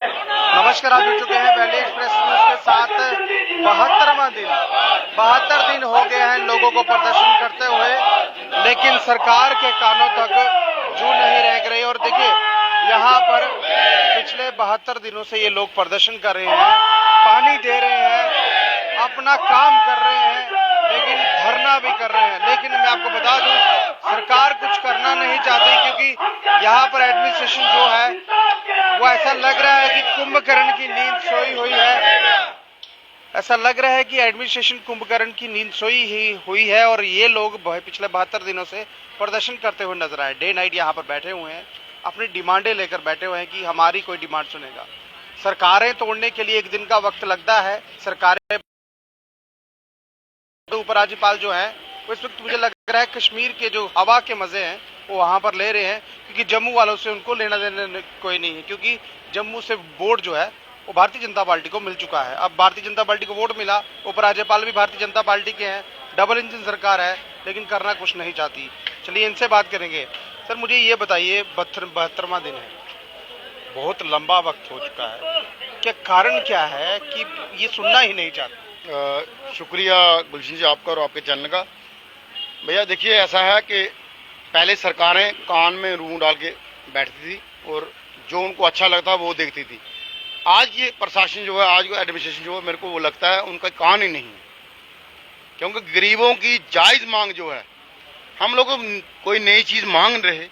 नमस्कार, आप जुड़ चुके हैं वैली एक्सप्रेस न्यूज के साथ। 72 दिन हो गए हैं लोगों को प्रदर्शन करते हुए, लेकिन सरकार के कानों तक जू नहीं रह रही। और देखिए, यहाँ पर पिछले 72 दिनों से ये लोग प्रदर्शन कर रहे हैं, पानी दे रहे हैं, अपना काम कर रहे हैं, लेकिन धरना भी कर रहे हैं। लेकिन मैं आपको बता दूं, सरकार कुछ करना नहीं चाहती, क्योंकि यहाँ पर एडमिनिस्ट्रेशन जो है वो ऐसा लग रहा है कि कुंभकर्ण की नींद सोई हुई है। ऐसा लग रहा है कि एडमिनिस्ट्रेशन कुंभकर्ण की नींद सोई ही हुई है। और ये लोग पिछले 72 दिनों से प्रदर्शन करते हुए नजर आए, डे नाइट यहाँ पर बैठे हुए हैं, अपनी डिमांडें लेकर बैठे हुए हैं कि हमारी कोई डिमांड सुनेगा। सरकारें तोड़ने के लिए एक दिन का वक्त लगता है। सरकारें उपराज्यपाल जो है वो इस वक्त मुझे लग रहा है कश्मीर के जो हवा के मजे हैं वो वहां पर ले रहे हैं, क्योंकि जम्मू वालों से उनको लेना देना कोई नहीं है। क्योंकि जम्मू से वोट जो है वो भारतीय जनता पार्टी को मिल चुका है। अब भारतीय जनता पार्टी को वोट मिला, उपराज्यपाल भी भारतीय जनता पार्टी के हैं, डबल इंजन सरकार है, लेकिन करना कुछ नहीं चाहती। चलिए इनसे बात करेंगे। सर, मुझे ये बताइए, 72वां दिन है, बहुत लंबा वक्त हो चुका है, क्या कारण क्या है कि ये सुनना ही नहीं चाहते? शुक्रिया गुलशन जी आपका और आपके चैनल का। भैया देखिए, ऐसा है कि पहले सरकारें कान में रूं डाल के बैठती थी और जो उनको अच्छा लगता वो देखती थी। आज ये प्रशासन जो है, आज को एडमिनिस्ट्रेशन जो है, मेरे को वो लगता है उनका कान ही नहीं है। क्योंकि गरीबों की जायज मांग जो है, हम लोग कोई नई चीज मांग रहे,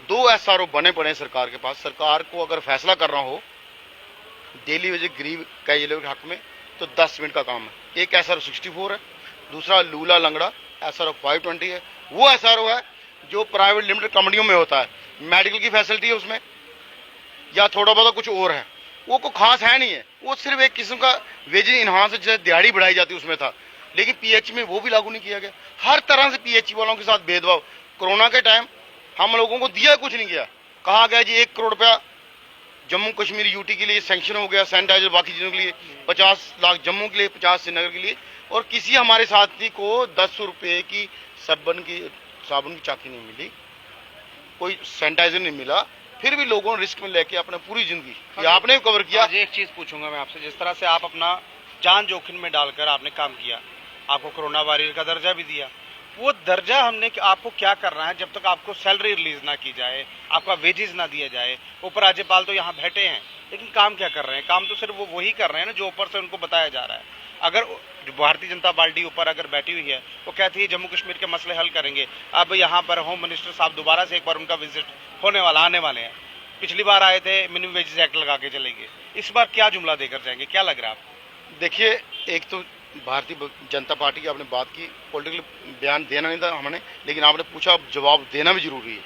2 SRO बने पड़े सरकार के पास। सरकार को अगर फैसला करना हो डेली वेज गरीब कैजुअल के हक में, तो 10 मिनट का काम है। एक SRO 64 है, दूसरा लूला लंगड़ा SRO 520 है। वो SRO है जो प्राइवेट लिमिटेड कंपनियों में होता है, मेडिकल की फैसिलिटी है उसमें, या थोड़ा बहुत कुछ और है, वो को खास है नहीं है। वो सिर्फ एक किस्म का वेज इन्हांस जैसे दिहाड़ी बढ़ाई जाती है उसमें था, लेकिन PH में वो भी लागू नहीं किया गया। हर तरह से PH वालों के साथ भेदभाव। कोरोना के टाइम हम लोगों को दिया कुछ नहीं गया, कहा गया जी 1 करोड़ रुपया जम्मू कश्मीर यूटी के लिए सैंक्शन हो गया, सैनिटाइजर बाकी चीजों के लिए, 50 लाख जम्मू के लिए, 50 श्रीनगर के लिए, और किसी हमारे साथी को 10 रुपए की साबुन की चाकी नहीं मिली, कोई सैनिटाइजर नहीं मिला। फिर भी लोगों ने रिस्क में लेके अपना पूरी जिंदगी आपने भी कवर किया। एक चीज पूछूंगा मैं आपसे, जिस तरह से आप अपना जान जोखिम में डालकर आपने काम किया, आपको कोरोना वॉरियर का दर्जा भी दिया, वो दर्जा हमने आपको क्या करना है जब तक आपको सैलरी रिलीज ना की जाए, आपका वेजेस ना दिया जाए? उपराज्यपाल तो यहाँ बैठे हैं, लेकिन काम क्या कर रहे हैं? काम तो सिर्फ वो वही कर रहे हैं ना जो ऊपर से उनको बताया जा रहा है। अगर भारतीय जनता पार्टी ऊपर अगर बैठी हुई है, वो कहती है जम्मू कश्मीर के मसले हल करेंगे। अब यहाँ पर होम मिनिस्टर साहब दोबारा से एक बार उनका विजिट आने वाले हैं। पिछली बार आए थे, मिनिमम वेजेस एक्ट लगा के चले गए। इस बार क्या जुमला देकर जाएंगे, क्या लग रहा है आपको? देखिए, एक तो भारतीय जनता पार्टी की आपने बात की, पॉलिटिकल बयान देना नहीं था हमने, लेकिन आपने पूछा, अब जवाब देना भी जरूरी है।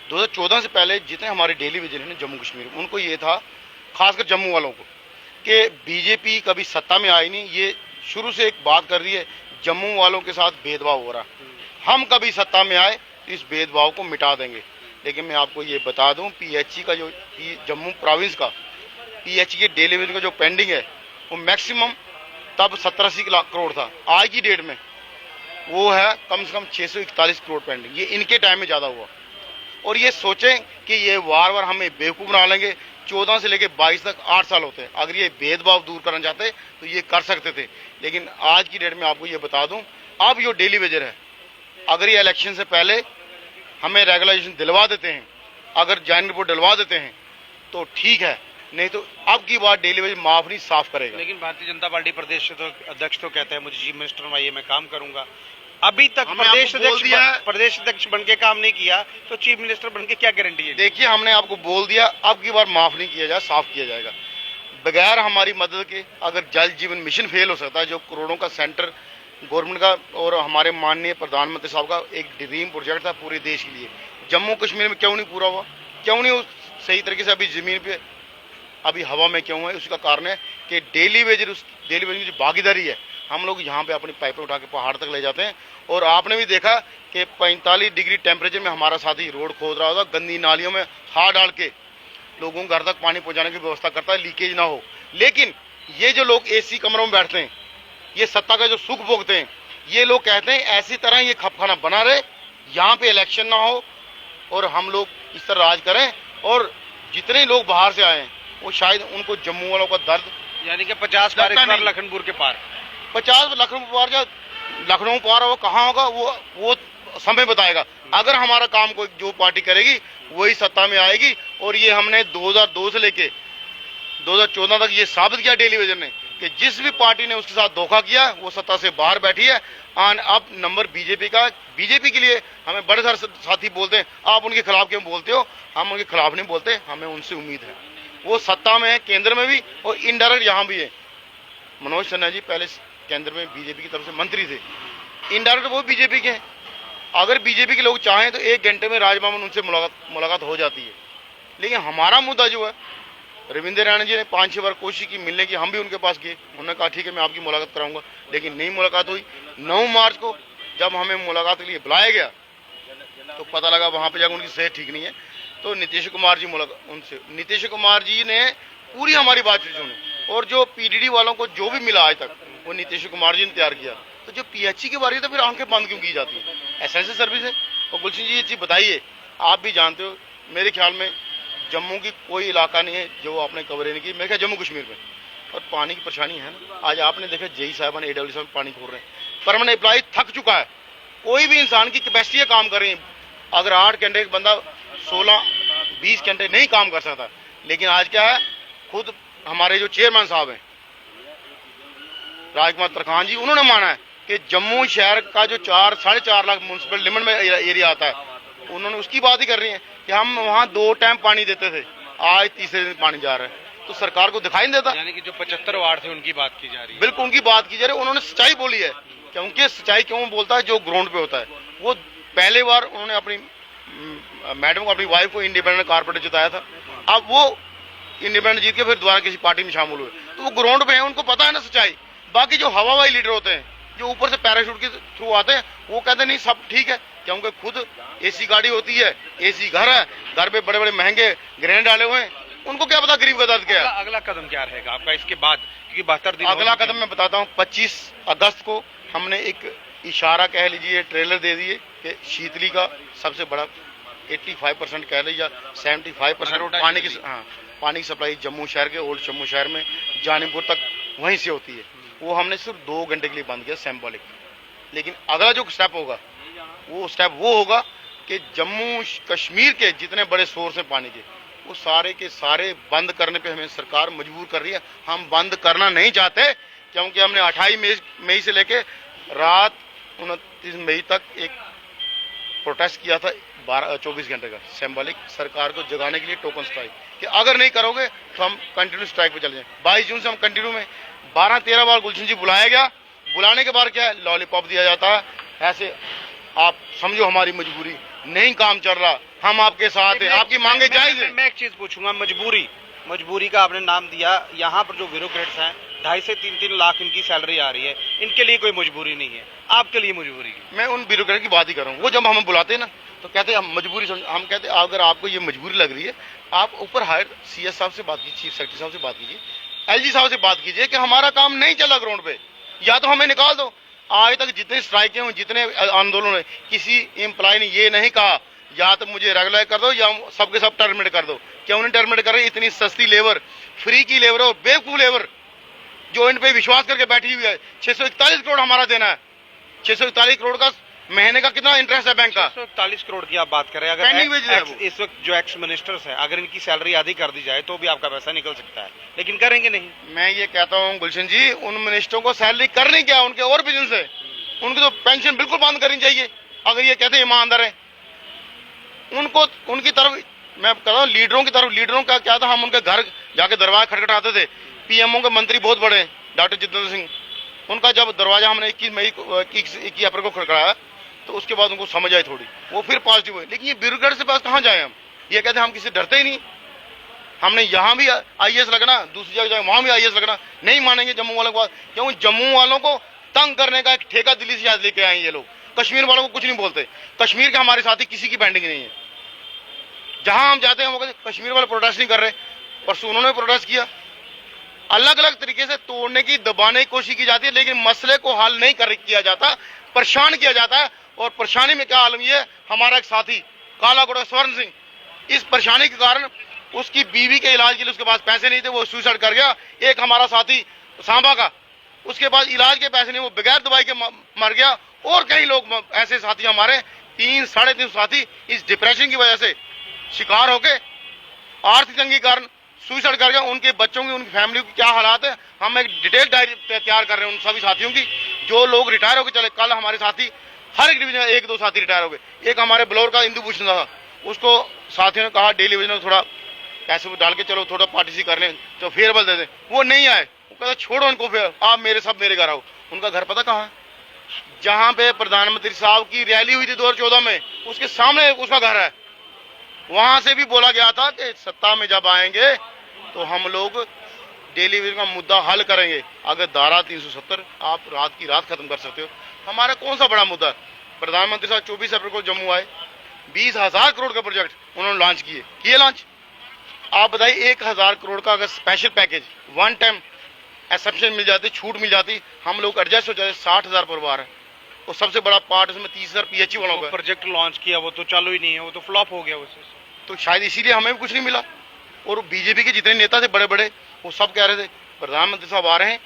2014 से पहले जितने हमारे डेली विजिट हैं जम्मू कश्मीर, उनको ये था, खासकर जम्मू वालों को, कि बीजेपी कभी सत्ता में आई नहीं। ये शुरू से एक बात कर रही है, जम्मू वालों के साथ भेदभाव हो रहा है, हम कभी सत्ता में आए तो इस भेदभाव को मिटा देंगे। लेकिन मैं आपको ये बता दूं, PH का जो जम्मू प्रोविंस का PH के डेली विजिट का जो पेंडिंग है, वो मैक्सिमम तब 70-80 लाख करोड़ था, आज की डेट में वो है कम से कम 641 करोड़ पेंडिंग। ये इनके टाइम में ज्यादा हुआ। और ये सोचें कि ये वार वार हमें बेवकूफ बना लेंगे। 14 से लेकर 22 तक 8 साल होते हैं। अगर ये भेदभाव दूर करना चाहते तो ये कर सकते थे, लेकिन आज की डेट में आपको ये बता दूं, अब जो डेली वेजर है, अगर ये इलेक्शन से पहले हमें रेगुलाइजेशन दिलवा देते हैं, अगर ज्वाइनिंग रिपोर्ट दिलवा देते हैं तो ठीक है, नहीं तो अब की बार डेली वेज माफ नहीं, साफ करेगा। लेकिन भारतीय जनता पार्टी प्रदेश अध्यक्ष तो कहते हैं मुझे चीफ मिनिस्टर बनाइए, मैं काम करूंगा। अभी तक प्रदेश अध्यक्ष बन के काम नहीं किया, तो चीफ मिनिस्टर बन के क्या गारंटी है? देखिए, हमने आपको बोल दिया, अब की बार माफ नहीं किया जाए, साफ किया जाएगा। बगैर हमारी मदद के अगर जल जीवन मिशन फेल हो सकता है, जो करोड़ों का सेंटर गवर्नमेंट का और हमारे माननीय प्रधानमंत्री साहब का एक ड्रीम प्रोजेक्ट था पूरे देश के लिए, जम्मू कश्मीर में क्यों नहीं पूरा हुआ? क्यों नहीं सही तरीके से अभी जमीन पे, अभी हवा में क्यों है? उसका कारण है कि डेली वेज की जो भागीदारी है, हम लोग यहाँ पे अपनी पाइपें उठा के पहाड़ तक ले जाते हैं। और आपने भी देखा कि 45 डिग्री टेम्परेचर में हमारा साथी रोड खोद रहा होता, गंदी नालियों में हाथ डाल के लोगों को घर तक पानी पहुंचाने की व्यवस्था करता है, लीकेज ना हो। लेकिन ये जो लोग AC कमरों में बैठते हैं, ये सत्ता का जो सुख भोगते हैं, ये लोग कहते हैं ऐसी तरह ये खपखाना बना रहे, यहाँ पे इलेक्शन ना हो और हम लोग इस तरह राज करें। और जितने लोग बाहर से आए हैं वो शायद उनको जम्मू वालों का दर्द, यानी कि 50 पार इस लगता बार नहीं। लखनपुर के पार। 50 लखनऊ पार या लखनऊ पार हो कहाँ होगा वो समय बताएगा। अगर हमारा काम कोई जो पार्टी करेगी वही सत्ता में आएगी। और ये हमने 2002 से लेके 2014 तक ये साबित किया टेलीविजन ने कि जिस भी पार्टी ने उसके साथ धोखा किया वो सत्ता से बाहर बैठी है। और अब नंबर बीजेपी का, बीजेपी के लिए हमें बड़े सारे साथी बोलते हैं आप उनके खिलाफ क्यों बोलते हो, हम उनके खिलाफ नहीं बोलते, हमें उनसे उम्मीद है। वो सत्ता में है, केंद्र में भी और इनडायरेक्ट यहाँ भी है। मनोज सिन्हा जी पहले केंद्र में बीजेपी की तरफ से मंत्री थे, इनडायरेक्ट वो बीजेपी के हैं। अगर बीजेपी के लोग चाहें तो 1 घंटे में राजभवन उनसे मुलाकात हो जाती है। लेकिन हमारा मुद्दा जो है, रविंद्र रैना जी ने 5-6 बार कोशिश की मिलने की, हम भी उनके पास गए, उन्होंने कहा ठीक है मैं आपकी मुलाकात कराऊंगा, लेकिन नहीं मुलाकात हुई। 9 मार्च को जब हमें मुलाकात के लिए बुलाया गया तो पता लगा वहां पर जाकर उनकी सेहत ठीक नहीं है। तो नीतीश कुमार जी उनसे नीतीश कुमार जी ने पूरी हमारी बातचीत सुनी और जो पीडीडी वालों को जो भी मिला आज तक वो नीतीश कुमार जी ने तैयार किया। तो जो पीएचई की बारी है तो फिर आंखें बंद क्यों की जाती है, एसेंशियल सर्विस है। और गुलशन जी ये चीज बताइए, आप भी जानते हो, मेरे ख्याल में जम्मू की कोई इलाका नहीं है जो आपने कवर नहीं की, मेरे ख्याल जम्मू कश्मीर में। और पानी की परेशानी है ना, आज आपने देखा जेई साहबान AWD साहब पानी खोल रहे हैं, परमानेंट एम्प्लॉय थक चुका है। कोई भी इंसान की कैपेसिटी है काम कर रही है। अगर 8 घंटे एक बंदा 16-20 घंटे नहीं काम कर सकता, लेकिन आज क्या है, खुद हमारे जो चेयरमैन साहब हैं राजकुमार तरखान जी, उन्होंने माना है कि जम्मू शहर का जो 4-4.5 लाख म्यूनसिपल लिमिट में एरिया आता है, उन्होंने उसकी बात ही कर रही है कि हम वहाँ 2 टाइम पानी देते थे, आज तीसरे दिन पानी जा रहा है। तो सरकार को दिखाई नहीं देता। यानी कि जो 75 वार्ड थे उनकी बात की जा रही है। बिल्कुल उनकी बात की जा रही है, उन्होंने सच्चाई बोली है। क्योंकि सच्चाई क्यों बोलता है, जो ग्राउंड पे होता है। वो पहले बार उन्होंने अपनी मैडम को, अपनी वाइफ को इंडिपेंडेंट कारपोरेटर जिताया था, अब वो इंडिपेंडेंट जीत के फिर दोबारा किसी पार्टी में शामिल हुए। तो वो ग्राउंड पे है, उनको पता है ना सच्चाई। बाकी जो हवाई लीडर होते हैं, जो ऊपर से पैराशूट के थ्रू आते हैं, वो कहते नहीं सब ठीक है, क्योंकि खुद एसी गाड़ी होती है, एसी घर है, घर पे बड़े बड़े महंगे ग्रैंड डाले हुए हैं, उनको क्या पता गरीब का दर्द क्या है। अगला कदम क्या रहेगा आपका इसके बाद, क्योंकि 72 दिन अगला कदम मैं बताता हूँ। 25 अगस्त को हमने एक इशारा कह लीजिए, ट्रेलर दे दिए कि शीतली का सबसे बड़ा 85% कह लीजिए, 75% पानी की सप्लाई जम्मू शहर के, ओल्ड जम्मू शहर में जानीपुर तक वहीं से होती है। वो हमने सिर्फ 2 घंटे के लिए बंद किया, सिंबॉलिक। लेकिन अगला जो स्टेप होगा वो होगा कि जम्मू कश्मीर के जितने बड़े सोर्स हैं पानी के, वो सारे के सारे बंद करने पे हमें सरकार मजबूर कर रही है। हम बंद करना नहीं चाहते, क्योंकि हमने 28 मई से लेके रात 29 मई तक एक प्रोटेस्ट किया था 24 घंटे का, सिंबॉलिक, सरकार को जगाने के लिए टोकन स्ट्राइक, कि अगर नहीं करोगे तो हम कंटिन्यू स्ट्राइक पे चले जाएं। 22 जून से हम कंटिन्यू में 12-13 बार गुलशन जी बुलाया गया, बुलाने के बाद क्या है, लॉलीपॉप दिया जाता है। ऐसे आप समझो हमारी मजबूरी, नहीं काम चल रहा, हम आपके साथ हैं, आपकी मांगे जायज है। मैं एक चीज पूछूंगा, मजबूरी का आपने नाम दिया, यहाँ पर जो ब्यूरोक्रेट्स हैं 2.5 से 3 लाख इनकी सैलरी आ रही है, इनके लिए कोई मजबूरी नहीं है, आपके लिए मजबूरी है। मैं उन ब्यूरोक्रेट की बात ही कर रहा हूँ। वो जब हमें बुलाते हैं ना तो कहते हैं हम मजबूरी समझ, हम कहते हैं अगर आपको ये मजबूरी लग रही है, आप ऊपर हायर CS साहब से बात कीजिए, चीफ सेक्रेटरी साहब से बात कीजिए, LG साहब से बात कीजिए कि हमारा काम नहीं चला ग्राउंड पे, या तो हमें निकाल दो। आज तक जितने स्ट्राइकें हुई, जितने आंदोलन, किसी एम्प्लॉय ने ये नहीं कहा या तो मुझे रेगुलर कर दो या सबके सब टर्मिनेट कर दो। क्यों नहीं टर्मिनेट कर रहे? इतनी सस्ती लेबर, फ्री की लेबर और बेवकूफ लेबर जो इन पे विश्वास करके बैठी हुई है। 641 करोड़ हमारा देना है, 641 करोड़ का महीने का कितना इंटरेस्ट है बैंक का? 641 करोड़ की आप बात कर रहे हैं। अगर इस वक्त जो एक्स मिनिस्टर्स हैं, अगर इनकी सैलरी आधी कर दी जाए तो भी आपका पैसा निकल सकता है, लेकिन करेंगे नहीं। मैं ये कहता हूँ गुलशन जी, उन मिनिस्टरों को सैलरी करनी क्या, उनके और बिजनेस है, उनकी तो पेंशन बिल्कुल बंद करनी चाहिए। अगर ये कहते हैं ईमानदार है, उनको उनकी तरफ मैं कहता हूँ, लीडरों का क्या था, हम उनके घर जाके दरवाजा खटखटाते थे। PMO के मंत्री बहुत बड़े, डॉक्टर जितेंद्र सिंह, उनका जब दरवाजा हमने 21 अप्रैल को खटखटाया तो उसके बाद उनको समझ आई थोड़ी, वो फिर पॉजिटिव हुए। लेकिन ये ब्यूरोक्रेट से पास कहाँ जाए हम? ये कहते हैं हम किसी डरते ही नहीं। हमने यहाँ भी IAS लगना, दूसरी जगह वहाँ भी IAS लगना, नहीं मानेंगे जम्मू वालों को, क्योंकि जम्मू वालों को तंग करने का एक ठेका दिल्ली से लेके आए ये लोग। कश्मीर वालों को कुछ नहीं बोलते, कश्मीर के हमारे साथी किसी की पेंडिंग नहीं है। जहां हम जाते हैं वो कहते कश्मीर वाले प्रोटेस्ट नहीं कर रहे, परसों उन्होंने प्रोटेस्ट किया। अलग अलग तरीके से तोड़ने की, दबाने की कोशिश की जाती है, लेकिन मसले को हल नहीं किया जाता, परेशान किया जाता है। और परेशानी में क्या आलम ये, हमारा एक साथी काला घोड़ा स्वर्ण सिंह, इस परेशानी के कारण उसकी बीवी के इलाज के लिए उसके पास पैसे नहीं थे, वो सुसाइड कर गया। एक हमारा साथी सांबा का, उसके पास इलाज के पैसे नहीं, वो बगैर दवाई के मर गया। और कई लोग ऐसे साथी हमारे 300-350 साथी इस डिप्रेशन की वजह से शिकार होके आर्थिक तंगी कारण सुसाइड कर गया। उनके बच्चों की, उनकी फैमिली की क्या हालात है, हम एक डिटेल डायरी तैयार कर रहे हैं उन सभी साथियों की जो लोग रिटायर होकर चले। कल हमारे साथी हर एक डिवीजन 1-2 साथी रिटायर हो गए। एक हमारे ब्लोर का इंदु भूषण था, उसको साथियों ने कहा डेली वेज में थोड़ा पैसे डाल के चलो थोड़ा पार्टी कर लें तो फेयरवेल दे दें, वो नहीं आए। वो कहता छोड़ो उनको, फिर आप मेरे घर आओ। उनका घर पता कहाँ है? जहां पे प्रधानमंत्री साहब की रैली हुई थी 2014 में, उसके सामने उसका घर है। वहां से भी बोला गया था कि सत्ता में जब आएंगे तो हम लोग डेली वेज का मुद्दा हल करेंगे। अगर धारा 370 आप रात की रात खत्म कर सकते हो, हमारा कौन सा बड़ा मुद्दा है? प्रधानमंत्री साहब 24 अप्रैल को जम्मू आए, 20,000 करोड़ का प्रोजेक्ट उन्होंने लॉन्च किए लॉन्च। आप बताइए 1,000 करोड़ का अगर special package one time exception मिल जाती, छूट मिल जाती, हम लोग एडजस्ट हो जाते। 60,000 परिवार है और सबसे बड़ा पार्ट उसमें 30,000 PHE वालों का प्रोजेक्ट लॉन्च किया, वो तो चालू ही नहीं है, वो तो फ्लॉप हो गया उससे। तो शायद इसीलिए हमें भी कुछ नहीं मिला। और बीजेपी के जितने नेता थे बड़े बड़े, वो सब कह रहे थे प्रधानमंत्री साहब आ रहे हैं,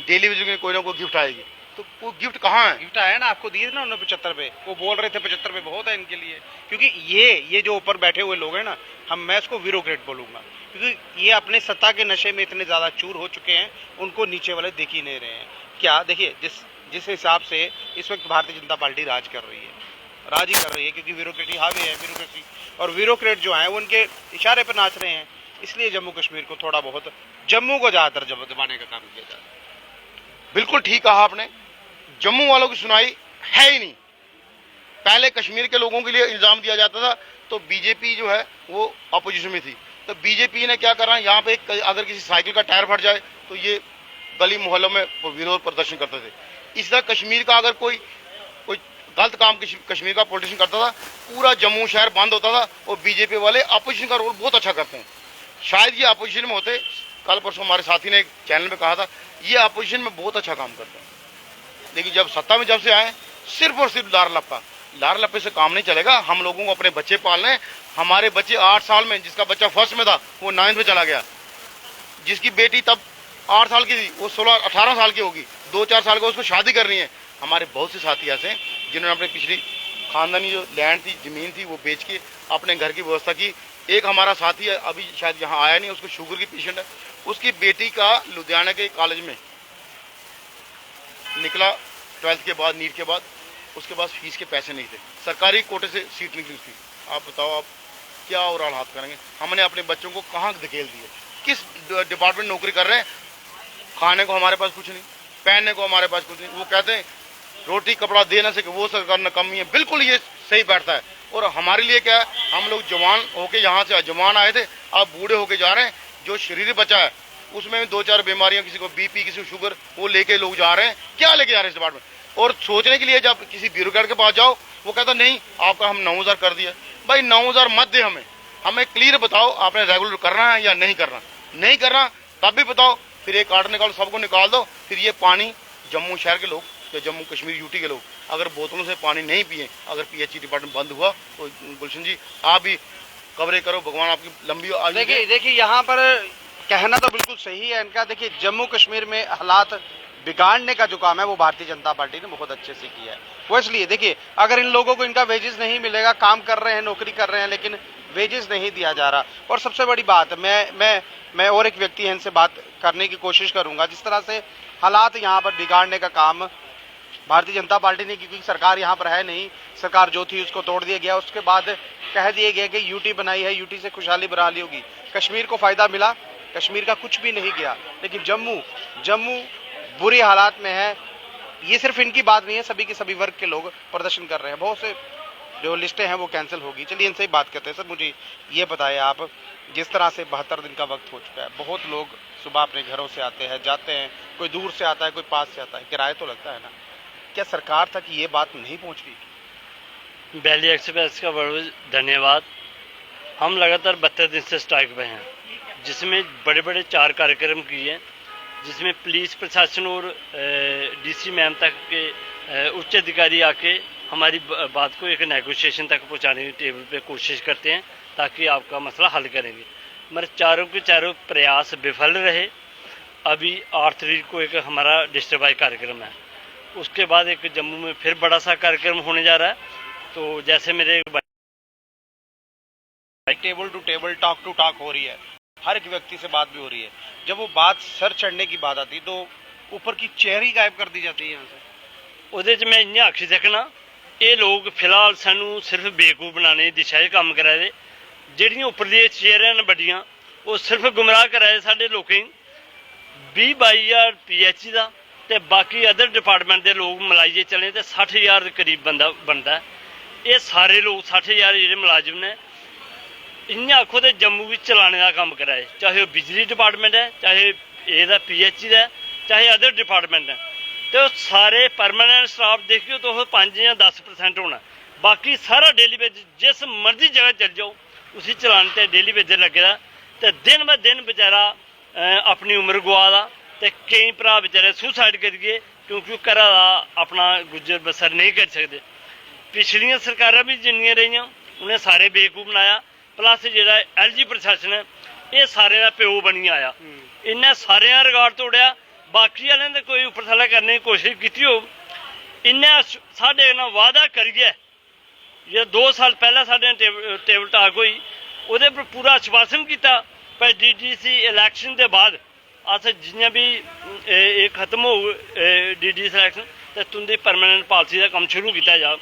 डेली वेज में कोई ना कोई गिफ्ट आएगी। तो वो गिफ्ट कहाँ है? गिफ्ट आया ना, आपको दिए ना उन्होंने 75 पे। वो बोल रहे थे 75 पे बहुत है इनके लिए, क्योंकि ये जो ऊपर बैठे हुए लोग हैं ना, मैं इसको ब्यूरोक्रेट बोलूंगा, क्योंकि ये अपने सत्ता के नशे में इतने ज्यादा चूर हो चुके हैं, उनको नीचे वाले देख ही नहीं रहे हैं। क्या देखिए, जिस हिसाब से इस वक्त भारतीय जनता पार्टी राज कर रही है, राज ही कर रही है, क्योंकि ब्यूरोक्रेटी हावी है, ब्यूरोक्रेसी और ब्यूरोक्रेट जो है वो उनके इशारे पर नाच रहे हैं। इसलिए जम्मू कश्मीर को थोड़ा बहुत, जम्मू को ज्यादातर दबाने का काम किया जा रहा है। बिल्कुल ठीक कहा आपने, जम्मू वालों की सुनाई है ही नहीं। पहले कश्मीर के लोगों के लिए इल्जाम दिया जाता था, तो बीजेपी जो है वो अपोजिशन में थी, तो बीजेपी ने क्या करा, यहाँ पे अगर किसी साइकिल का टायर फट जाए तो ये गली मोहल्लों में विरोध प्रदर्शन करते थे। इस तरह कश्मीर का अगर कोई गलत काम कश्मीर का पॉलिटिशियन करता था, पूरा जम्मू शहर बंद होता था। और बीजेपी वाले अपोजिशन का रोल बहुत अच्छा करते हैं। शायद ये अपोजिशन में होते, कल परसों हमारे साथी ने एक चैनल में कहा था, ये अपोजिशन में बहुत अच्छा काम करते हैं, लेकिन जब सत्ता में जब से आए, सिर्फ और सिर्फ लार लप्पे से काम नहीं चलेगा। हम लोगों को अपने बच्चे पालने हैं। हमारे बच्चे 8 साल में, जिसका बच्चा फर्स्ट में था वो 9th में चला गया, जिसकी बेटी तब 8 साल की थी वो 16-18 साल की होगी, 2-4 साल को उसको शादी करनी है। हमारे बहुत से साथी ऐसे हैं जिन्होंने अपनी पिछली खानदानी जो लैंड थी, जमीन थी, वो बेच के अपने घर की व्यवस्था की। एक हमारा साथी है, अभी शायद यहाँ आया नहीं, उसको शुगर की पेशेंट है, उसकी बेटी का लुधियाना के कॉलेज में निकला 12th के बाद, नीट के बाद, उसके पास फीस के पैसे नहीं थे, सरकारी कोटे से सीट निकली थी। आप बताओ आप क्या और हालात करेंगे? हमने अपने बच्चों को कहाँ धकेल दिए? किस डिपार्टमेंट नौकरी कर रहे हैं? खाने को हमारे पास कुछ नहीं, पहनने को हमारे पास कुछ नहीं। वो कहते हैं रोटी कपड़ा दे ना सके वो सरकार नकम्मी है। बिल्कुल ये सही बैठता है। और हमारे लिए क्या है, हम लोग जवान होके यहाँ से जवान आए थे, अब बूढ़े होके जा रहे हैं। जो शरीर बचा है उसमें 2-4 बीमारियां, किसी को बीपी, किसी को शुगर, वो लेके लोग जा रहे हैं। क्या लेके जा रहे हैं इस डिपार्टमेंट? और सोचने के लिए जब किसी ब्यूरोक्रेट के पास जाओ, वो कहता नहीं आपका हम 9,000 कर दिया। भाई 9,000 मत दे, हमें क्लियर बताओ आपने रेगुलर करना है या नहीं करना। नहीं करना तब भी बताओ, फिर एक कार्ड निकालो, सबको निकाल दो। फिर ये पानी जम्मू शहर के लोग या जम्मू कश्मीर यूटी के लोग अगर बोतलों से पानी नहीं पिए, अगर PHE डिपार्टमेंट बंद हुआ तो गुलशन जी आप भी कवरेज करो, भगवान आपकी लंबी आयु। देखिए यहाँ पर कहना तो बिल्कुल सही है इनका। देखिए जम्मू कश्मीर में हालात बिगाड़ने का जो काम है वो भारतीय जनता पार्टी ने बहुत अच्छे से किया है। वो इसलिए देखिए, अगर इन लोगों को इनका वेजेस नहीं मिलेगा, काम कर रहे हैं, नौकरी कर रहे हैं, लेकिन वेजेस नहीं दिया जा रहा। और सबसे बड़ी बात, मैं और एक व्यक्ति है इनसे बात करने की कोशिश करूंगा। जिस तरह से हालात यहाँ पर बिगाड़ने का काम भारतीय जनता पार्टी ने, क्योंकि सरकार यहाँ पर है नहीं, सरकार जो थी उसको तोड़ दिया गया। उसके बाद कह दिया गया कि यूटी बनाई है, यूटी से खुशहाली बहाली होगी, कश्मीर को फायदा मिला, कश्मीर का कुछ भी नहीं गया। लेकिन जम्मू बुरी हालात में है। ये सिर्फ इनकी बात नहीं है, सभी के सभी वर्ग के लोग प्रदर्शन कर रहे हैं। बहुत से जो लिस्टें हैं वो कैंसिल होगी। चलिए इनसे ही बात करते हैं। सर मुझे ये बताएं आप, जिस तरह से 72 दिन का वक्त हो चुका है, बहुत लोग सुबह अपने घरों से आते हैं, जाते हैं, कोई दूर से आता है, कोई पास से आता है, किराया तो लगता है ना। क्या सरकार तक ये बात नहीं पहुंच रही? दिल्ली एक्सप्रेस का बहुत धन्यवाद। हम लगातार 72 दिन से स्ट्राइक पे हैं, जिसमें बड़े बड़े 4 कार्यक्रम किए, जिसमें पुलिस प्रशासन और DC मैम तक के उच्च अधिकारी आके हमारी बात को एक नेगोशिएशन तक पहुंचाने की टेबल पे कोशिश करते हैं, ताकि आपका मसला हल करेंगे। मगर चारों के चारों प्रयास विफल रहे। अभी 8 तारीख को एक हमारा डिस्ट्रिक्ट वाइज कार्यक्रम है, उसके बाद एक जम्मू में फिर बड़ा सा कार्यक्रम होने जा रहा है। तो जैसे मेरे table to table, talk to talk हो रही है, हर एक व्यक्ति से बात भी हो रही है। जब वो बात सर चढ़ने की बात आती तो ऊपर की चेयर ही गायब कर दी जाती है यहाँ से। ਉਹਦੇ 'ਚ मैं इ'यां आखी सकना, ਇਹ ਲੋਕ ਫਿਲਹਾਲ ਸਾਨੂੰ ਸਿਰਫ ਬੇਵਕੂਫ ਬਣਾਉਣੇ ਦੀ ਦਿਸ਼ਾ 'ਚ ਕੰਮ ਕਰਾ ਰਹੇ। ਜਿਹੜੀਆਂ ਉੱਪਰਲੀਆਂ ਚੇਅਰਾਂ ਨੇ ਵੱਡੀਆਂ, ਉਹ ਸਿਰਫ ਗੁੰਮਰਾਹ ਕਰਾਏ ਸਾਡੇ ਲੋਕਾਂ 20-22,000 PHC ਦਾ, ਤੇ ਬਾਕੀ ਅਦਰ ਡਿਪਾਰਟਮੈਂਟ ਦੇ ਲੋਕ ਮਲਾਈਏ ਚਲੇ ਤੇ 60,000 ਦੇ ਕਰੀਬ ਬੰਦਾ ਬਣਦਾ। ਇਹ ਸਾਰੇ ਲੋਕ 60,000 ਜਿਹੜੇ ਮੁਲਾਜ਼ਮ ਨੇ, इ'यां आखो तो जम्मू भी चलाने का काम कराए, चाहे वो बिजली डिपार्टमेंट है, चाहे ये PHC का, चाहे अदर डिपार्टमेंट है। तो सारे परमानेंट स्टाफ देखियो तो 5 या 10% होना, बाकी सारा डेली बेज जिस मर्जी जगह चल जाओ उसी चलाने ते डेली बेज लगे दा। ते दिन ब दिन बेचारा अपनी उम्र गुआ दा, ते कई भरा बेचारे सुसाइड करिए क्योंकि घरा दा अपना गुजर बसर नहीं कर सकते। पिछलियां सरकारां भी जिन्नियां रहियां उन्हें सारे बेवकूफ बनाया, प्लस जो LG प्रशासन है ये सारे का प्यो बनी आया, इन्हें सारे रिकॉर्ड तोड़िया। बाकी वाले ने कोई उपर थल्ले करने की कोशिश की हो, इन्हें साढ़े ना वादा करिए, जो 2 साल पहले साढ़े टेबल टॉक हुई वो पूरा आश्वासन किया पर DDC इलैक्शन के बाद अस जियां भी खत्म हो DDC इलैक्शन तो तुंदी परमानेंट पॉलिसी का काम शुरू किया जा।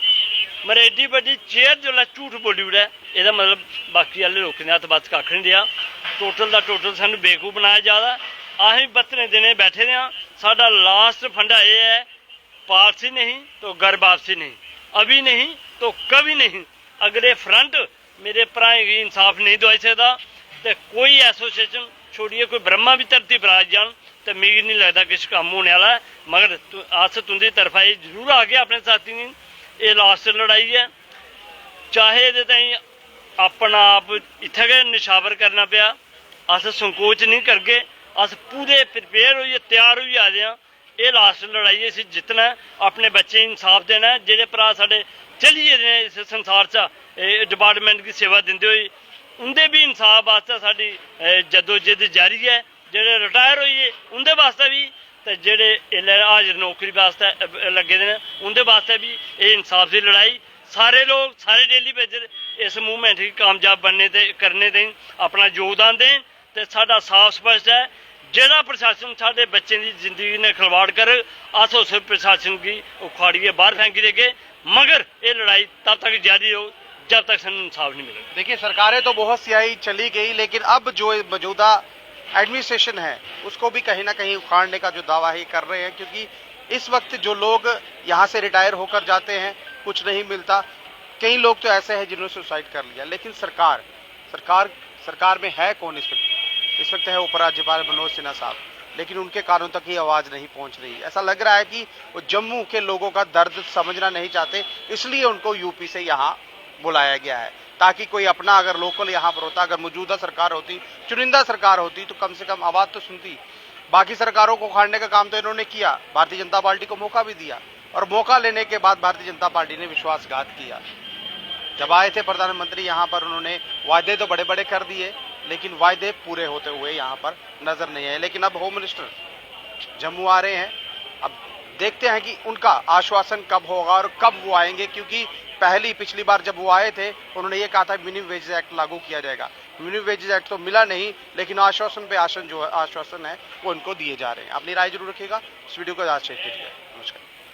मगर एड्डी बड़ी चेयर जो झूठ बोली उड़ा, यदा मतलब बाकी वाले लोगों ने हथ बस कख नहीं दिया। टोटल का टोटल सानू बेवकूफ बनाया जा रहा। अं 72 दिन बैठे रहे, साडा लास्ट फंडा ये है, पॉलिसी नहीं तो घर वापसी नहीं, अभी नहीं तो कभी नहीं। अगर ये फ्रंट मेरे भराएं की इंसाफ नहीं दवाई सकता तो कोई एसोसिएशन छोड़िए कोई ब्रह्मा भी धरती पर आ जान तो मिगी नहीं लगता किस काम होने वाला है। मगर अस तुंदी तरफा ये जरूर आ गया अपने साथी ने, ये लास्ट लड़ाई है, चाहे ये ताईं अपना आप इत्थे गै निशावर करना पिया, अस संकोच नहीं करगे, अस पूरे प्रिपेयर होइए तैयार होइए आ जाए। ये लास्ट लड़ाई असीं जितना है, अपने बच्चे इंसाफ देना है। जेह्ड़े भरा साढ़े चली गेदे ने इस संसार च डिपार्टमेंट की सेवा दिंदे होई, उंदे भी इंसाफ वास्ते साडी जदोजहद जारी है। जेह्ड़े रिटायर होइए उंदे वास्ते भी, ते जेह्ड़े इल्लै हाजिर नौकरी वास्ते लगे दे न उंदे वास्ते भी ये इंसाफ की लड़ाई। सारे लोग सारे डेली बेजर इस मूवमेंट की कामयाब बनने ते करने दें, अपना योगदान दें। तो साडा साफ स्पष्ट है, जेड़ा प्रशासन साडे बच्चों की जिंदगी ने खिलवाड़ कर, अस उस प्रशासन की उखाड़िए बाहर फेंक देंगे। मगर ये लड़ाई तब तक जारी हो जब तक सानू इंसाफ नहीं मिलेगा। देखिए सरकारें तो बहुत सी आई चली गई, लेकिन अब जो मौजूदा एडमिनिस्ट्रेशन है उसको भी कहीं ना कहीं उखाड़ने का जो दावा है कर रहे हैं, क्योंकि इस वक्त जो लोग यहाँ से रिटायर होकर जाते हैं कुछ नहीं मिलता। कई लोग तो ऐसे हैं जिन्होंने सुसाइड कर लिया, लेकिन सरकार में है कौन इस वक्त है उपराज्यपाल मनोज सिन्हा साहब, लेकिन उनके कानों तक ही आवाज नहीं पहुंच रही। ऐसा लग रहा है कि वो जम्मू के लोगों का दर्द समझना नहीं चाहते, इसलिए उनको यूपी से यहाँ बुलाया गया है, ताकि कोई अपना अगर लोकल यहाँ पर होता, अगर मौजूदा सरकार होती, चुनिंदा सरकार होती, तो कम से कम आवाज तो सुनती। बाकी सरकारों को उखाड़ने का काम तो इन्होंने किया, भारतीय जनता पार्टी को मौका भी दिया, और मौका लेने के बाद भारतीय जनता पार्टी ने विश्वासघात किया। जब आए थे प्रधानमंत्री यहाँ पर, उन्होंने वायदे तो बड़े बड़े कर दिए, लेकिन वायदे पूरे होते हुए यहाँ पर नजर नहीं आए। लेकिन अब होम मिनिस्टर जम्मू आ रहे हैं, अब देखते हैं कि उनका आश्वासन कब होगा और कब वो आएंगे, क्योंकि पिछली बार जब वो आए थे उन्होंने ये कहा था मिनिमम वेजेस एक्ट लागू किया जाएगा। मिनिमम वेजेस एक्ट तो मिला नहीं, लेकिन आश्वासन पे आश्वासन है वो उनको दिए जा रहे हैं। अपनी राय जरूर रखिएगा। इस वीडियो को आज शेयर कीजिए। नमस्कार।